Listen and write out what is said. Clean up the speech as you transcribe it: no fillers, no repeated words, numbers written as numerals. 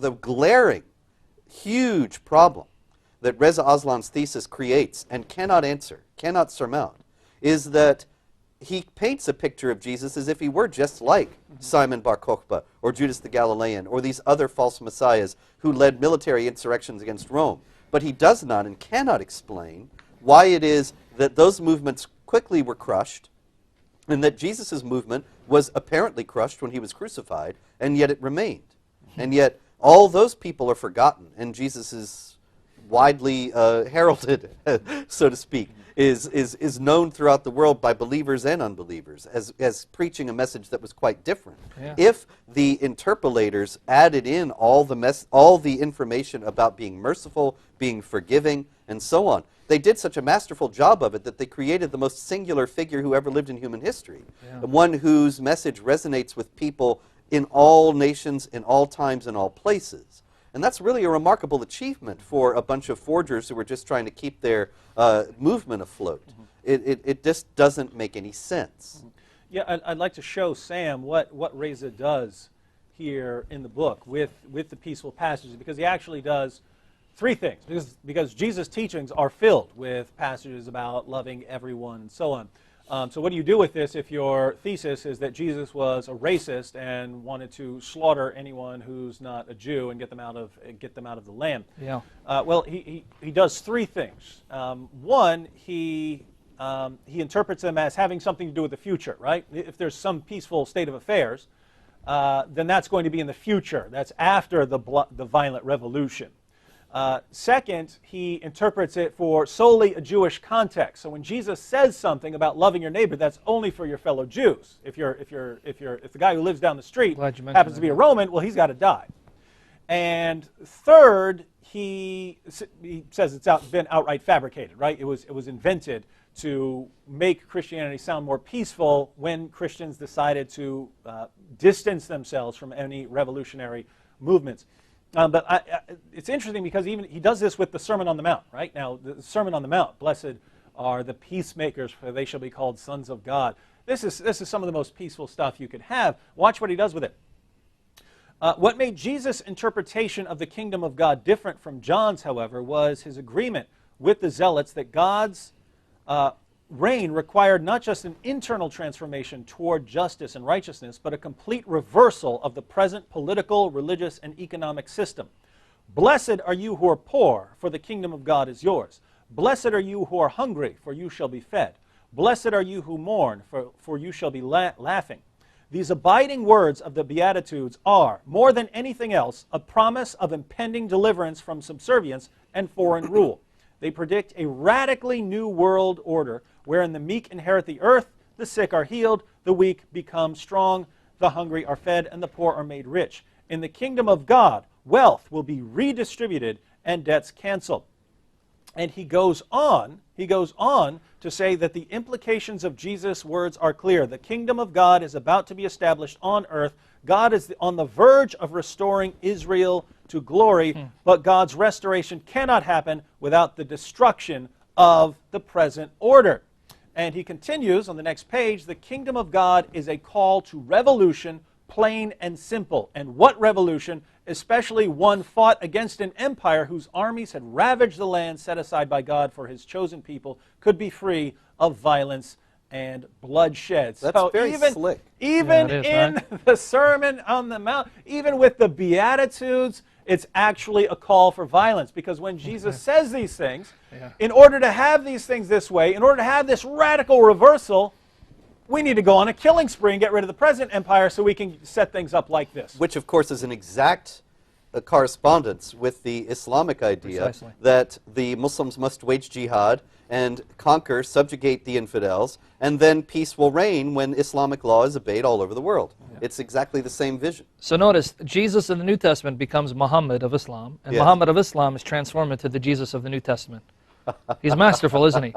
the glaring, huge problem that Reza Aslan's thesis creates and cannot answer, cannot surmount, is that he paints a picture of Jesus as if he were just like Simon Bar Kokhba or Judas the Galilean or these other false messiahs who led military insurrections against Rome. But he does not and cannot explain why it is that those movements quickly were crushed and that Jesus' movement was apparently crushed when he was crucified, and yet it remained. And yet all those people are forgotten, and Jesus is widely heralded, so to speak, is known throughout the world by believers and unbelievers as preaching a message that was quite different. Yeah. If the interpolators added in all the information about being merciful, being forgiving, and so on, they did such a masterful job of it that they created the most singular figure who ever lived in human history. Yeah. One whose message resonates with people in all nations, in all times, in all places. And that's really a remarkable achievement for a bunch of forgers who were just trying to keep their movement afloat. It just doesn't make any sense. Yeah, I'd like to show Sam what Reza does here in the book with the peaceful passages, because he actually does three things, because Jesus' teachings are filled with passages about loving everyone and so on. So what do you do with this if your thesis is that Jesus was a racist and wanted to slaughter anyone who's not a Jew and get them out of the land? Yeah. Well, he does three things. One, he interprets them as having something to do with the future, right? If there's some peaceful state of affairs, then that's going to be in the future. That's after the violent revolution. Second, he interprets it for solely a Jewish context. So when Jesus says something about loving your neighbor, that's only for your fellow Jews. If the guy who lives down the street happens to be a Roman, well, he's got to die. And third, he says it's been outright fabricated, right? It was invented to make Christianity sound more peaceful when Christians decided to distance themselves from any revolutionary movements. But it's interesting because even he does this with the Sermon on the Mount, right? Now, the Sermon on the Mount, blessed are the peacemakers, for they shall be called sons of God. This is some of the most peaceful stuff you could have. Watch what he does with it. What made Jesus' interpretation of the kingdom of God different from John's, however, was his agreement with the Zealots that God's reign required not just an internal transformation toward justice and righteousness, but a complete reversal of the present political, religious, and economic system. Blessed are you who are poor, for the kingdom of God is yours. Blessed are you who are hungry, for you shall be fed. Blessed are you who mourn, for you shall be laughing. These abiding words of the Beatitudes are, more than anything else, a promise of impending deliverance from subservience and foreign rule. They predict a radically new world order wherein the meek inherit the earth, the sick are healed, the weak become strong, the hungry are fed, and the poor are made rich. In the kingdom of God, wealth will be redistributed and debts canceled. And he goes on to say that the implications of Jesus' words are clear. The kingdom of God is about to be established on earth. God is on the verge of restoring Israel to glory, but God's restoration cannot happen without the destruction of the present order. And he continues on the next page, the kingdom of God is a call to revolution, plain and simple. And what revolution? Especially one fought against an empire whose armies had ravaged the land set aside by God for his chosen people, could be free of violence and bloodshed. That's very slick. Even in the Sermon on the Mount, even with the Beatitudes, it's actually a call for violence, because when Jesus says these things, in order to have these things this way, in order to have this radical reversal, we need to go on a killing spree and get rid of the present empire so we can set things up like this. Which, of course, is an exact correspondence with the Islamic idea that the Muslims must wage jihad and conquer, subjugate the infidels, and then peace will reign when Islamic law is obeyed all over the world. It's exactly the same vision. So notice, Jesus in the New Testament becomes Muhammad of Islam, and Muhammad of Islam is transformed into the Jesus of the New Testament. He's masterful, isn't he?